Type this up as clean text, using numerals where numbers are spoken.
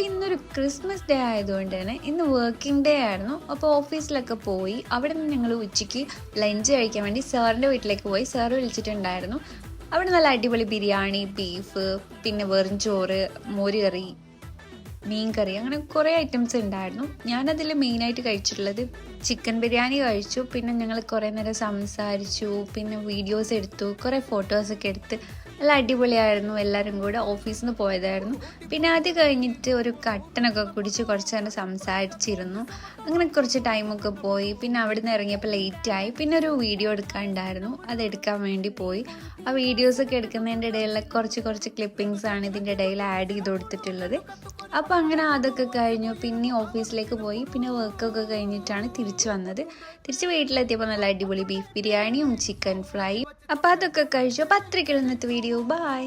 അപ്പോൾ ഇന്നൊരു Christmas day ആയതുകൊണ്ട് തന്നെ ഇന്ന് വർക്കിംഗ് ഡേ ആയിരുന്നു. അപ്പോൾ ഓഫീസിലൊക്കെ പോയി അവിടെ നിന്ന് ഞങ്ങൾ ഉച്ചയ്ക്ക് ലഞ്ച് കഴിക്കാൻ വേണ്ടി സാറിൻ്റെ വീട്ടിലേക്ക് പോയി. സാറ് വിളിച്ചിട്ടുണ്ടായിരുന്നു. അവിടെ നല്ല അടിപൊളി ബിരിയാണി, ബീഫ്, പിന്നെ വെറും ചോറ്, മോരുകറി, മീൻ കറി, അങ്ങനെ കുറേ ഐറ്റംസ് ഉണ്ടായിരുന്നു. ഞാനതിൽ മെയിനായിട്ട് കഴിച്ചിട്ടുള്ളത് ചിക്കൻ ബിരിയാണി കഴിച്ചു. പിന്നെ ഞങ്ങൾ കുറേ നേരം സംസാരിച്ചു, പിന്നെ വീഡിയോസ് എടുത്തു, കുറേ ഫോട്ടോസൊക്കെ എടുത്ത് നല്ല അടിപൊളിയായിരുന്നു. എല്ലാവരും കൂടെ ഓഫീസിൽ നിന്ന് പോയതായിരുന്നു. പിന്നെ അത് കഴിഞ്ഞിട്ട് ഒരു കട്ടനൊക്കെ കുടിച്ച് കുറച്ച് നേരം സംസാരിച്ചിരുന്നു. അങ്ങനെ കുറച്ച് ടൈമൊക്കെ പോയി. പിന്നെ അവിടെ നിന്ന് ഇറങ്ങിയപ്പോൾ ലേറ്റായി. പിന്നെ ഒരു വീഡിയോ എടുക്കാനുണ്ടായിരുന്നു, അതെടുക്കാൻ വേണ്ടി പോയി. ആ വീഡിയോസൊക്കെ എടുക്കുന്നതിൻ്റെ ഇടയിലുള്ള കുറച്ച് ക്ലിപ്പിങ്സ് ആണ് ഇതിൻ്റെ ഇടയിൽ ആഡ് ചെയ്ത് കൊടുത്തിട്ടുള്ളത്. അപ്പോൾ അങ്ങനെ അതൊക്കെ കഴിഞ്ഞു. പിന്നെ ഓഫീസിലേക്ക് പോയി. പിന്നെ വർക്കൊക്കെ കഴിഞ്ഞിട്ടാണ് തിരിച്ചു വന്നത്. തിരിച്ച് വീട്ടിലെത്തിയപ്പോൾ നല്ല അടിപൊളി ബീഫ് ബിരിയാണിയും ചിക്കൻ ഫ്രൈ. അപ്പോൾ അതൊക്കെ കഴിച്ചു. അപ്പോൾ അത്രയ്ക്കുള്ള ഇന്നത്തെ വീഡിയോ. ബൈ.